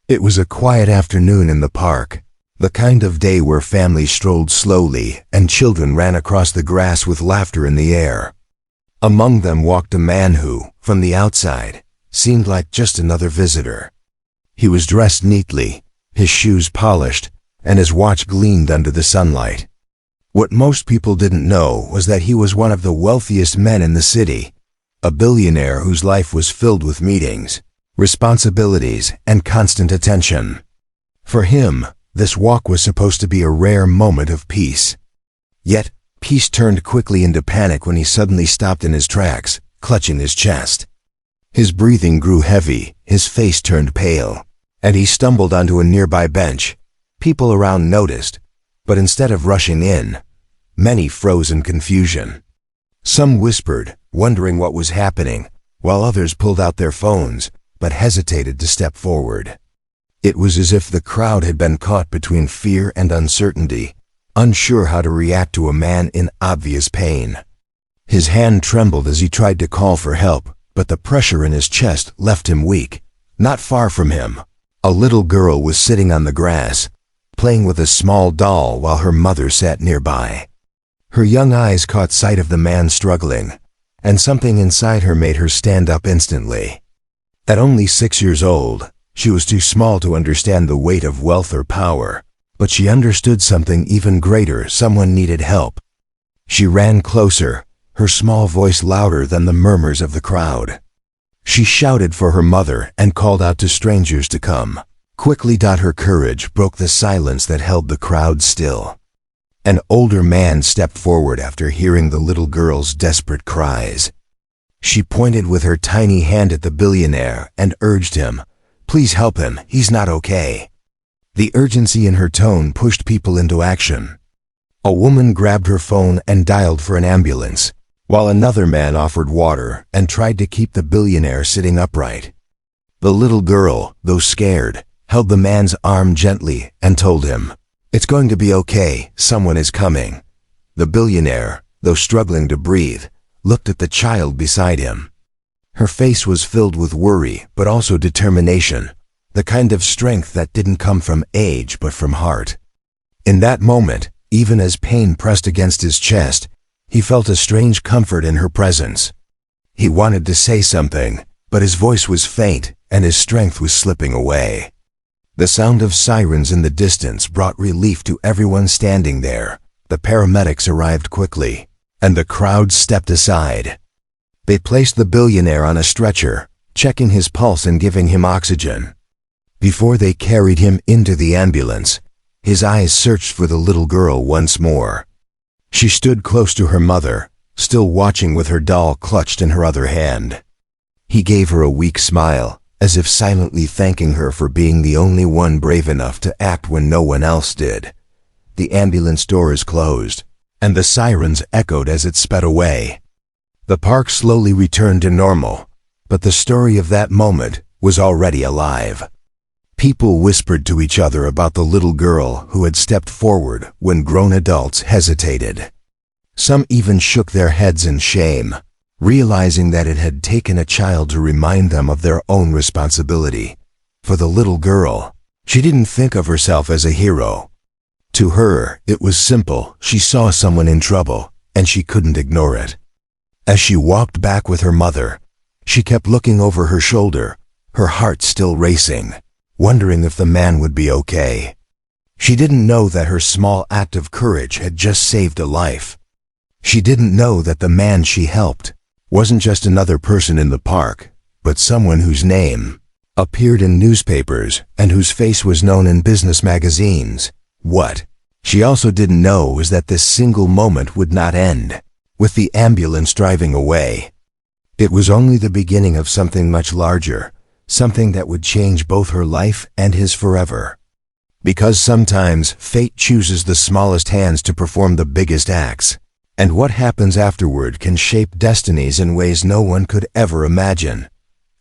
It was a quiet afternoon in the park, the kind of day where families strolled slowly and children ran across the grass with laughter in the air. Among them walked a man who, from the outside, seemed like just another visitor. He was dressed neatly, his shoes polished, and his watch gleamed under the sunlight. What most people didn't know was that he was one of the wealthiest men in the city, a billionaire whose life was filled with meetings, responsibilities, and constant attention. For him, this walk was supposed to be a rare moment of peace. Yet, peace turned quickly into panic when he suddenly stopped in his tracks, clutching his chest. His breathing grew heavy, his face turned pale, and he stumbled onto a nearby bench. People around noticed, but instead of rushing in, many froze in confusion. Some whispered, wondering what was happening, while others pulled out their phones, but hesitated to step forward. It was as if the crowd had been caught between fear and uncertainty, unsure how to react to a man in obvious pain. His hand trembled as he tried to call for help, but the pressure in his chest left him weak. Not far from him, a little girl was sitting on the grass, playing with a small doll while her mother sat nearby. Her young eyes caught sight of the man struggling, and something inside her made her stand up instantly. At only 6 years old, she was too small to understand the weight of wealth or power, but she understood something even greater. Someone needed help. She ran closer, her small voice louder than the murmurs of the crowd. She shouted for her mother and called out to strangers to come. Quickly, her courage broke the silence that held the crowd still. An older man stepped forward after hearing the little girl's desperate cries. She pointed with her tiny hand at the billionaire and urged him, "Please help him, he's not okay." The urgency in her tone pushed people into action. A woman grabbed her phone and dialed for an ambulance, while another man offered water and tried to keep the billionaire sitting upright. The little girl, though scared, held the man's arm gently and told him, "It's going to be okay, someone is coming." The billionaire, though struggling to breathe, looked at the child beside him. Her face was filled with worry, but also determination, the kind of strength that didn't come from age but from heart. In that moment, even as pain pressed against his chest, he felt a strange comfort in her presence. He wanted to say something, but his voice was faint and his strength was slipping away. The sound of sirens in the distance brought relief to everyone standing there. The paramedics arrived quickly, and the crowd stepped aside. They placed the billionaire on a stretcher, checking his pulse and giving him oxygen. Before they carried him into the ambulance, his eyes searched for the little girl once more. She stood close to her mother, still watching with her doll clutched in her other hand. He gave her a weak smile, as if silently thanking her for being the only one brave enough to act when no one else did. The ambulance doors closed, and the sirens echoed as it sped away. The park slowly returned to normal, but the story of that moment was already alive. People whispered to each other about the little girl who had stepped forward when grown adults hesitated. Some even shook their heads in shame, realizing that it had taken a child to remind them of their own responsibility. For the little girl, she didn't think of herself as a hero. To her, it was simple. She saw someone in trouble, and she couldn't ignore it. As she walked back with her mother, she kept looking over her shoulder, her heart still racing, wondering if the man would be okay. She didn't know that her small act of courage had just saved a life. She didn't know that the man she helped wasn't just another person in the park, but someone whose name appeared in newspapers and whose face was known in business magazines. What she also didn't know was that this single moment would not end with the ambulance driving away. It was only the beginning of something much larger, something that would change both her life and his forever. Because sometimes fate chooses the smallest hands to perform the biggest acts, and what happens afterward can shape destinies in ways no one could ever imagine.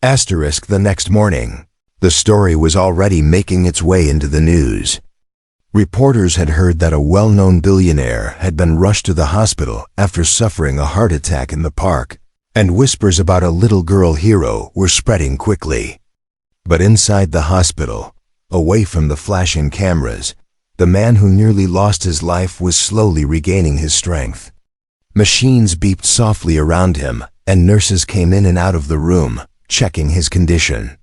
The next morning, the story was already making its way into the news. Reporters had heard that a well-known billionaire had been rushed to the hospital after suffering a heart attack in the park, and whispers about a little girl hero were spreading quickly. But inside the hospital, away from the flashing cameras. The man who nearly lost his life was slowly regaining his strength. Machines beeped softly around him, and nurses came in and out of the room, checking his condition.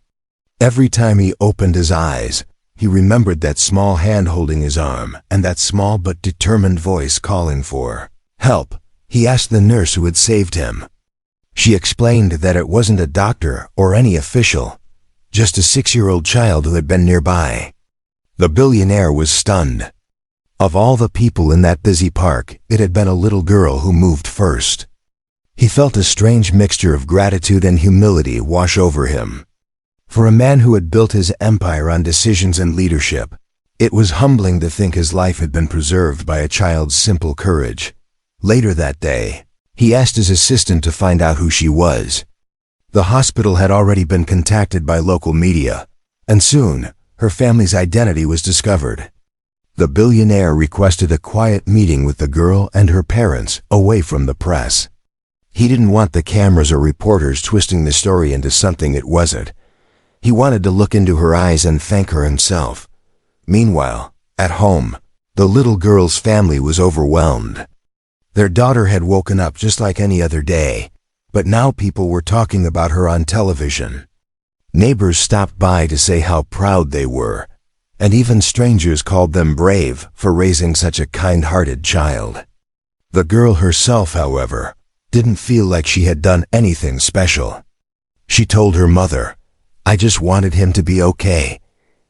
Every time he opened his eyes, he remembered that small hand holding his arm and that small but determined voice calling for help. He asked the nurse who had saved him. She explained that it wasn't a doctor or any official, just a 6-year-old child who had been nearby. The billionaire was stunned. Of all the people in that busy park, it had been a little girl who moved first. He felt a strange mixture of gratitude and humility wash over him. For a man who had built his empire on decisions and leadership, it was humbling to think his life had been preserved by a child's simple courage. Later that day, he asked his assistant to find out who she was. The hospital had already been contacted by local media, and soon, her family's identity was discovered. The billionaire requested a quiet meeting with the girl and her parents away from the press. He didn't want the cameras or reporters twisting the story into something it wasn't. He wanted to look into her eyes and thank her himself. Meanwhile, at home, the little girl's family was overwhelmed. Their daughter had woken up just like any other day, but now people were talking about her on television. Neighbors stopped by to say how proud they were, and even strangers called them brave for raising such a kind-hearted child. The girl herself, however, didn't feel like she had done anything special. She told her mother, "I just wanted him to be okay."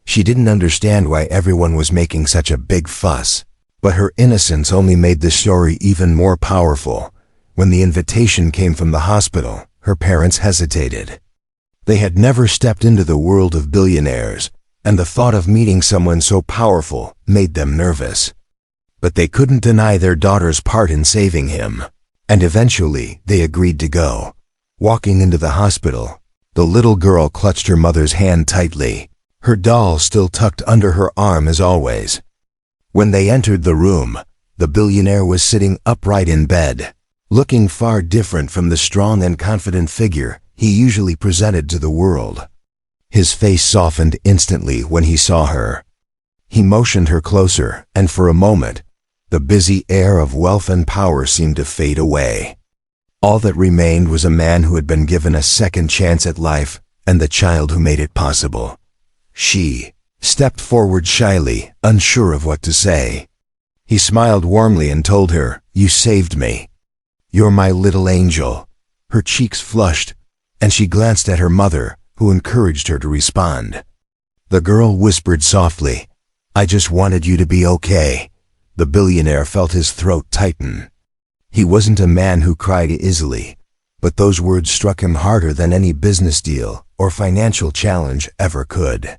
She didn't understand why everyone was making such a big fuss, but her innocence only made the story even more powerful. When the invitation came from the hospital, her parents hesitated. They had never stepped into the world of billionaires, and the thought of meeting someone so powerful made them nervous. But they couldn't deny their daughter's part in saving him, and eventually they agreed to go. Walking into the hospital, the little girl clutched her mother's hand tightly, her doll still tucked under her arm as always. When they entered the room, the billionaire was sitting upright in bed, looking far different from the strong and confident figure he usually presented to the world. His face softened instantly when he saw her. He motioned her closer, and for a moment, the busy air of wealth and power seemed to fade away. All that remained was a man who had been given a second chance at life, and the child who made it possible. She stepped forward shyly, unsure of what to say. He smiled warmly and told her, "You saved me. You're my little angel." Her cheeks flushed, and she glanced at her mother, who encouraged her to respond. The girl whispered softly, "I just wanted you to be okay." The billionaire felt his throat tighten. He wasn't a man who cried easily, but those words struck him harder than any business deal or financial challenge ever could.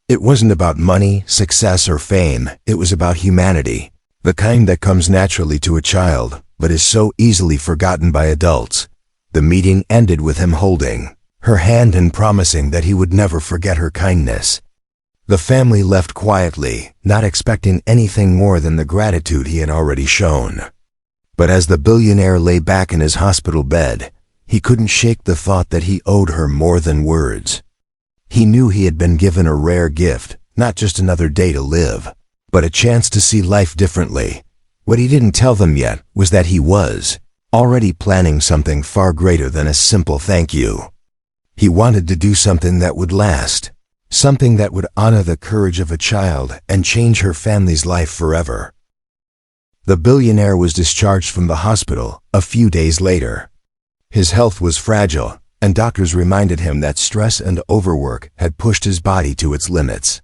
It wasn't about money, success, or fame. It was about humanity, the kind that comes naturally to a child, but is so easily forgotten by adults. The meeting ended with him holding her hand and promising that he would never forget her kindness. The family left quietly, not expecting anything more than the gratitude he had already shown. But as the billionaire lay back in his hospital bed, he couldn't shake the thought that he owed her more than words. He knew he had been given a rare gift, not just another day to live, but a chance to see life differently. What he didn't tell them yet was that he was already planning something far greater than a simple thank you. He wanted to do something that would last, something that would honor the courage of a child and change her family's life forever. The billionaire was discharged from the hospital a few days later. His health was fragile, and doctors reminded him that stress and overwork had pushed his body to its limits.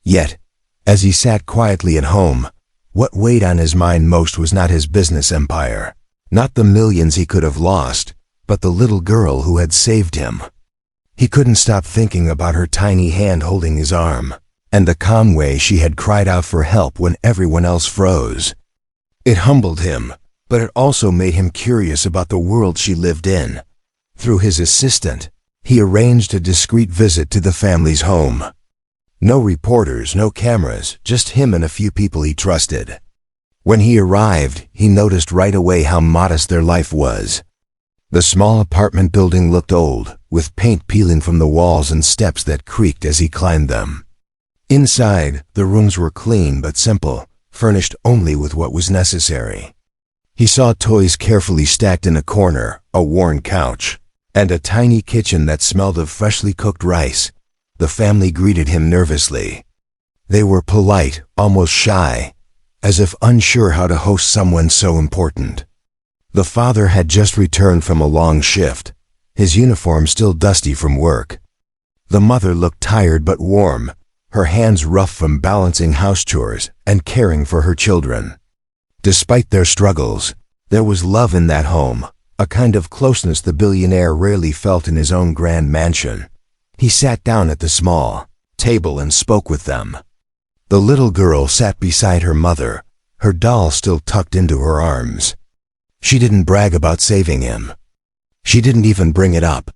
Yet, as he sat quietly at home, what weighed on his mind most was not his business empire, not the millions he could have lost, but the little girl who had saved him. He couldn't stop thinking about her tiny hand holding his arm, and the calm way she had cried out for help when everyone else froze. It humbled him, but it also made him curious about the world she lived in. Through his assistant, he arranged a discreet visit to the family's home. No reporters, no cameras, just him and a few people he trusted. When he arrived, he noticed right away how modest their life was. The small apartment building looked old, with paint peeling from the walls and steps that creaked as he climbed them. Inside, the rooms were clean but simple, furnished only with what was necessary. He saw toys carefully stacked in a corner, a worn couch, and a tiny kitchen that smelled of freshly cooked rice. The family greeted him nervously. They were polite, almost shy, as if unsure how to host someone so important. The father had just returned from a long shift, his uniform still dusty from work. The mother looked tired but warm, her hands rough from balancing house chores and caring for her children. Despite their struggles, there was love in that home, a kind of closeness the billionaire rarely felt in his own grand mansion. He sat down at the small table and spoke with them. The little girl sat beside her mother, her doll still tucked into her arms. She didn't brag about saving him. She didn't even bring it up.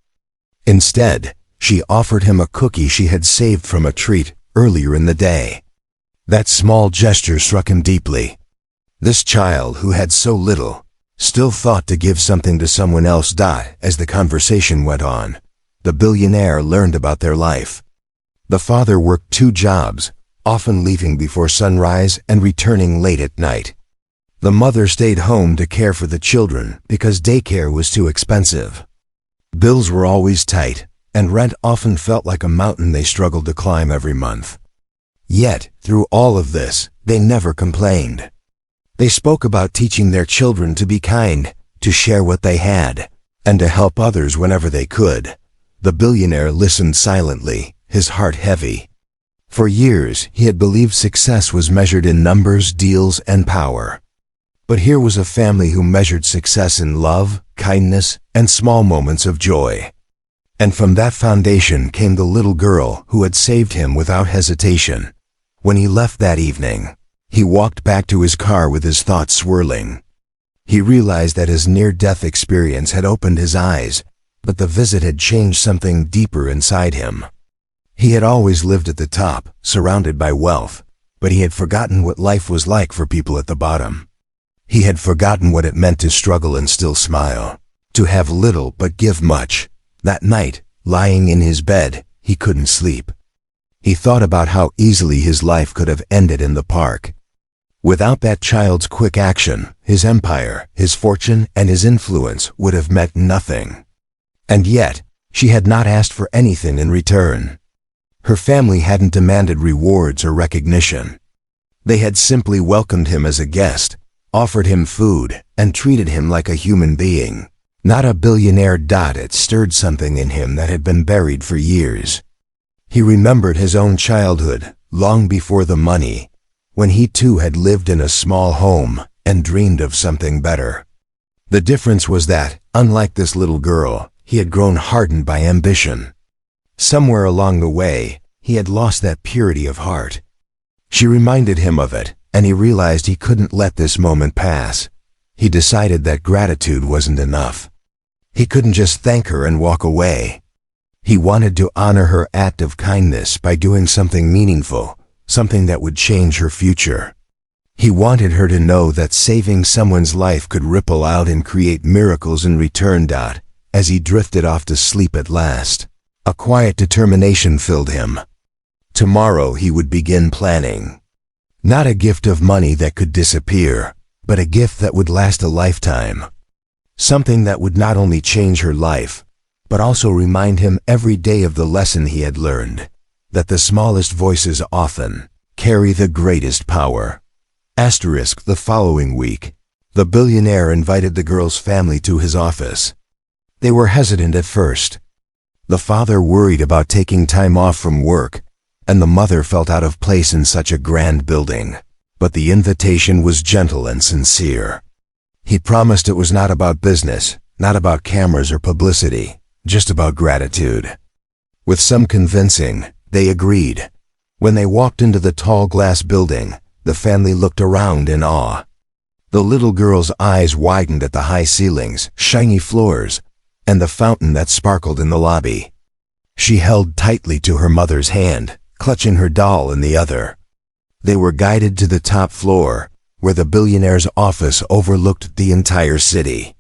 Instead, she offered him a cookie she had saved from a treat earlier in the day. That small gesture struck him deeply. This child, who had so little, still thought to give something to someone else. As the conversation went on, the billionaire learned about their life. The father worked 2 jobs, often leaving before sunrise and returning late at night. The mother stayed home to care for the children because daycare was too expensive. Bills were always tight, and rent often felt like a mountain they struggled to climb every month. Yet, through all of this, they never complained. They spoke about teaching their children to be kind, to share what they had, and to help others whenever they could. The billionaire listened silently, his heart heavy. For years, he had believed success was measured in numbers, deals, and power. But here was a family who measured success in love, kindness, and small moments of joy. And from that foundation came the little girl who had saved him without hesitation. When he left that evening, he walked back to his car with his thoughts swirling. He realized that his near-death experience had opened his eyes, but the visit had changed something deeper inside him. He had always lived at the top, surrounded by wealth, but he had forgotten what life was like for people at the bottom. He had forgotten what it meant to struggle and still smile, to have little but give much. That night, lying in his bed, he couldn't sleep. He thought about how easily his life could have ended in the park. Without that child's quick action, his empire, his fortune, and his influence would have meant nothing. And yet, she had not asked for anything in return. Her family hadn't demanded rewards or recognition. They had simply welcomed him as a guest, offered him food, and treated him like a human being. Not a billionaire. It stirred something in him that had been buried for years. He remembered his own childhood, long before the money, when he too had lived in a small home and dreamed of something better. The difference was that, unlike this little girl, he had grown hardened by ambition. Somewhere along the way, he had lost that purity of heart. She reminded him of it, and he realized he couldn't let this moment pass. He decided that gratitude wasn't enough. He couldn't just thank her and walk away. He wanted to honor her act of kindness by doing something meaningful, something that would change her future. He wanted her to know that saving someone's life could ripple out and create miracles in return. As he drifted off to sleep at last, a quiet determination filled him. Tomorrow he would begin planning. Not a gift of money that could disappear, but a gift that would last a lifetime. Something that would not only change her life, but also remind him every day of the lesson he had learned, that the smallest voices often carry the greatest power. The following week, the billionaire invited the girl's family to his office. They were hesitant at first. The father worried about taking time off from work, and the mother felt out of place in such a grand building. But the invitation was gentle and sincere. He promised it was not about business, not about cameras or publicity, just about gratitude. With some convincing, they agreed. When they walked into the tall glass building, the family looked around in awe. The little girl's eyes widened at the high ceilings, shiny floors, and the fountain that sparkled in the lobby. She held tightly to her mother's hand, clutching her doll in the other. They were guided to the top floor, where the billionaire's office overlooked the entire city.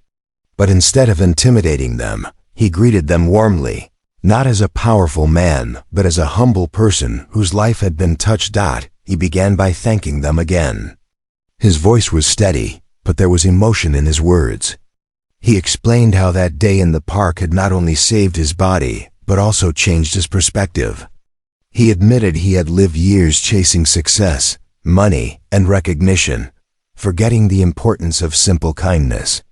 But instead of intimidating them, he greeted them warmly. Not as a powerful man, but as a humble person whose life had been touched. He began by thanking them again. His voice was steady, but there was emotion in his words. He explained how that day in the park had not only saved his body, but also changed his perspective. He admitted he had lived years chasing success, money, and recognition, forgetting the importance of simple kindness.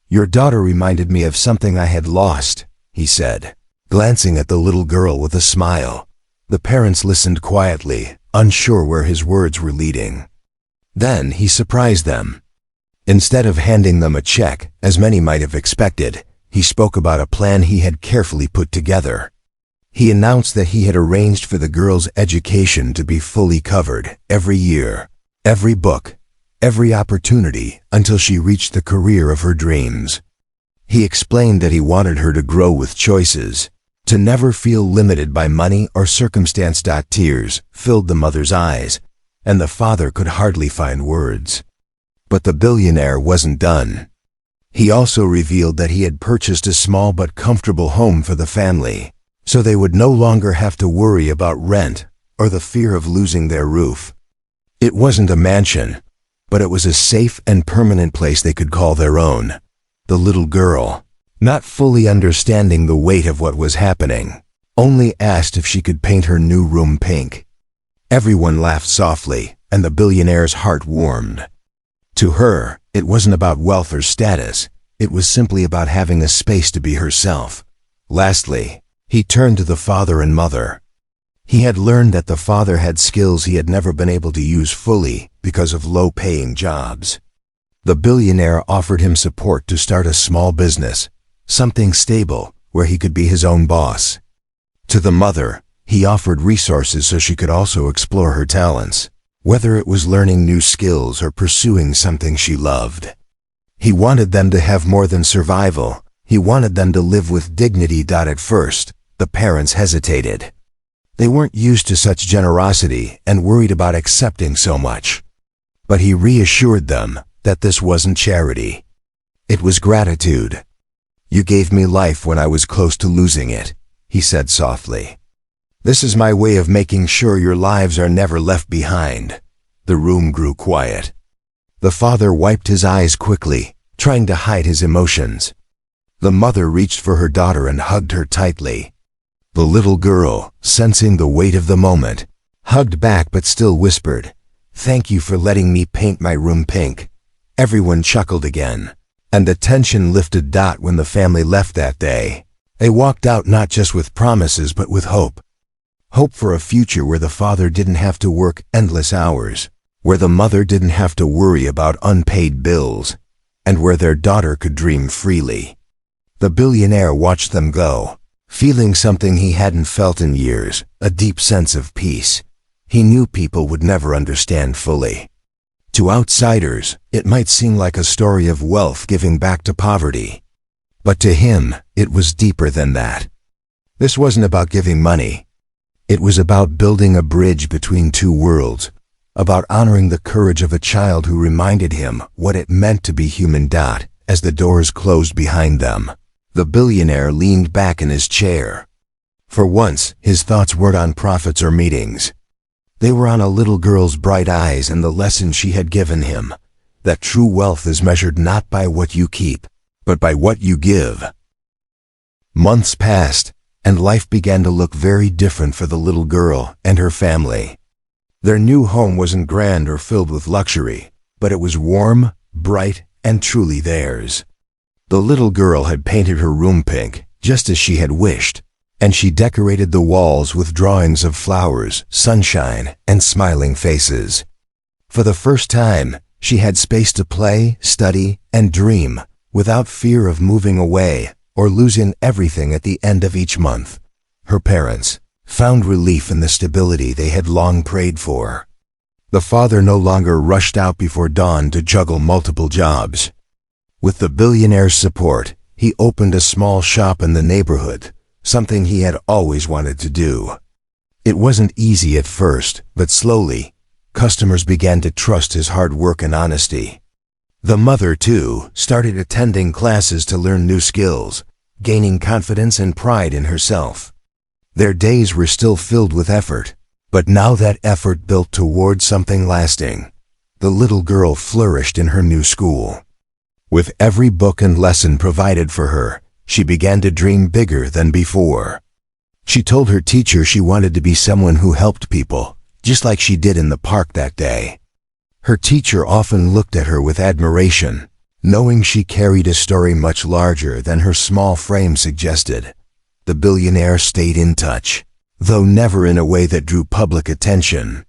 "Your daughter reminded me of something I had lost," he said, glancing at the little girl with a smile. The parents listened quietly, unsure where his words were leading. Then he surprised them. Instead of handing them a check, as many might have expected, he spoke about a plan he had carefully put together. He announced that he had arranged for the girl's education to be fully covered every year, every book, every opportunity until she reached the career of her dreams. He explained that he wanted her to grow with choices, to never feel limited by money or circumstance. Tears filled the mother's eyes, and the father could hardly find words. But the billionaire wasn't done. He also revealed that he had purchased a small but comfortable home for the family, so they would no longer have to worry about rent or the fear of losing their roof. It wasn't a mansion, but it was a safe and permanent place they could call their own. The little girl, not fully understanding the weight of what was happening, only asked if she could paint her new room pink. Everyone laughed softly, and the billionaire's heart warmed. To her, it wasn't about wealth or status. It was simply about having a space to be herself. Lastly, he turned to the father and mother. He had learned that the father had skills he had never been able to use fully because of low-paying jobs. The billionaire offered him support to start a small business, something stable where he could be his own boss. To the mother, he offered resources so she could also explore her talents, whether it was learning new skills or pursuing something she loved. He wanted them to have more than survival. He wanted them to live with dignity. At first, the parents hesitated. They weren't used to such generosity and worried about accepting so much. But he reassured them that this wasn't charity. It was gratitude. "You gave me life when I was close to losing it," he said softly. "This is my way of making sure your lives are never left behind." The room grew quiet. The father wiped his eyes quickly, trying to hide his emotions. The mother reached for her daughter and hugged her tightly. The little girl, sensing the weight of the moment, hugged back but still whispered, "Thank you for letting me paint my room pink." Everyone chuckled again, and the tension lifted. When the family left that day, they walked out not just with promises but with hope. Hope for a future where the father didn't have to work endless hours, where the mother didn't have to worry about unpaid bills, and where their daughter could dream freely. The billionaire watched them go, feeling something he hadn't felt in years, a deep sense of peace. He knew people would never understand fully. To outsiders, it might seem like a story of wealth giving back to poverty. But to him, it was deeper than that. This wasn't about giving money. It was about building a bridge between two worlds, about honoring the courage of a child who reminded him what it meant to be human. As the doors closed behind them, the billionaire leaned back in his chair. For once, his thoughts weren't on profits or meetings. They were on a little girl's bright eyes and the lesson she had given him, that true wealth is measured not by what you keep, but by what you give. Months passed, and life began to look very different for the little girl and her family. Their new home wasn't grand or filled with luxury, but it was warm, bright, and truly theirs. The little girl had painted her room pink, just as she had wished, and she decorated the walls with drawings of flowers, sunshine, and smiling faces. For the first time, she had space to play, study, and dream, without fear of moving away or losing everything at the end of each month. Her parents found relief in the stability they had long prayed for. The father no longer rushed out before dawn to juggle multiple jobs. With the billionaire's support, he opened a small shop in the neighborhood, something he had always wanted to do. It wasn't easy at first, but slowly, customers began to trust his hard work and honesty. The mother, too, started attending classes to learn new skills, gaining confidence and pride in herself. Their days were still filled with effort, but now that effort built toward something lasting. The little girl flourished in her new school. With every book and lesson provided for her, she began to dream bigger than before. She told her teacher she wanted to be someone who helped people, just like she did in the park that day. Her teacher often looked at her with admiration, knowing she carried a story much larger than her small frame suggested. The billionaire stayed in touch, though never in a way that drew public attention.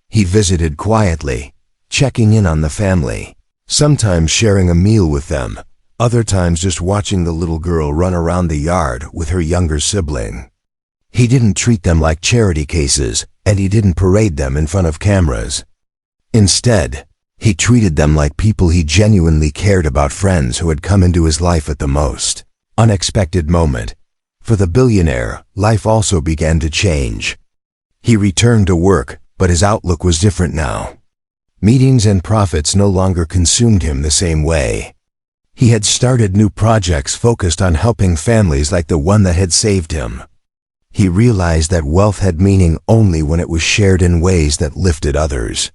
He visited quietly, checking in on the family, sometimes sharing a meal with them, other times just watching the little girl run around the yard with her younger sibling. He didn't treat them like charity cases, and he didn't parade them in front of cameras. Instead, he treated them like people he genuinely cared about, friends who had come into his life at the most unexpected moment. For the billionaire, life also began to change. He returned to work, but his outlook was different now. Meetings and profits no longer consumed him the same way. He had started new projects focused on helping families like the one that had saved him. He realized that wealth had meaning only when it was shared in ways that lifted others.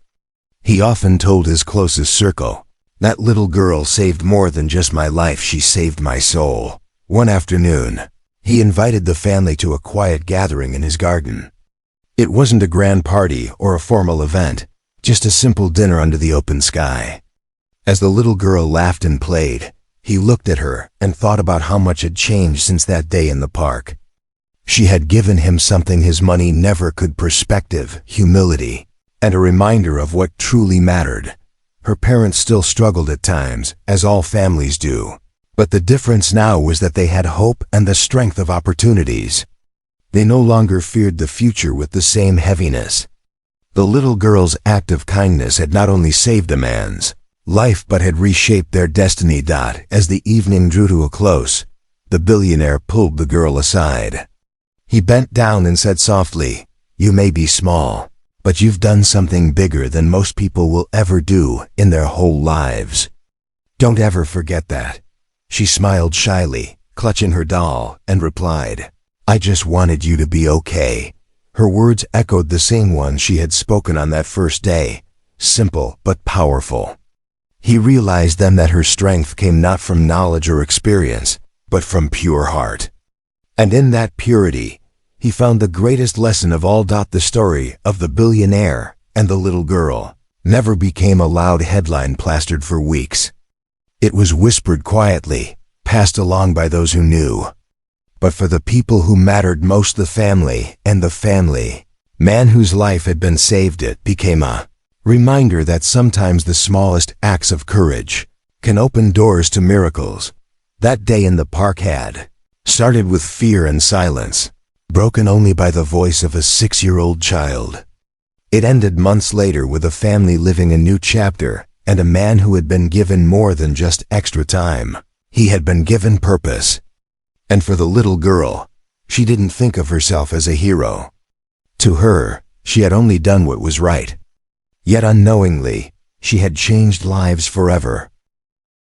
He often told his closest circle, "That little girl saved more than just my life, she saved my soul." One afternoon, he invited the family to a quiet gathering in his garden. It wasn't a grand party or a formal event, just a simple dinner under the open sky. As the little girl laughed and played, he looked at her and thought about how much had changed since that day in the park. She had given him something his money never could: perspective, humility, and a reminder of what truly mattered. Her parents still struggled at times, as all families do, but the difference now was that they had hope and the strength of opportunities. They no longer feared the future with the same heaviness. The little girl's act of kindness had not only saved a man's life but had reshaped their destiny. As the evening drew to a close, the billionaire pulled the girl aside. He bent down and said softly, "You may be small, but you've done something bigger than most people will ever do in their whole lives. Don't ever forget that." She smiled shyly, clutching her doll, and replied, "I just wanted you to be okay." Her words echoed the same ones she had spoken on that first day, simple but powerful. He realized then that her strength came not from knowledge or experience, but from pure heart. And in that purity, he found the greatest lesson of all. The story of the billionaire and the little girl never became a loud headline plastered for weeks. It was whispered quietly, passed along by those who knew. But for the people who mattered most, the family and the family man whose life had been saved, it became a reminder that sometimes the smallest acts of courage can open doors to miracles. That day in the park had started with fear and silence, broken only by the voice of a 6-year-old child. It ended months later with a family living a new chapter and a man who had been given more than just extra time. He had been given purpose. And for the little girl, she didn't think of herself as a hero. To her, she had only done what was right. Yet unknowingly, she had changed lives forever.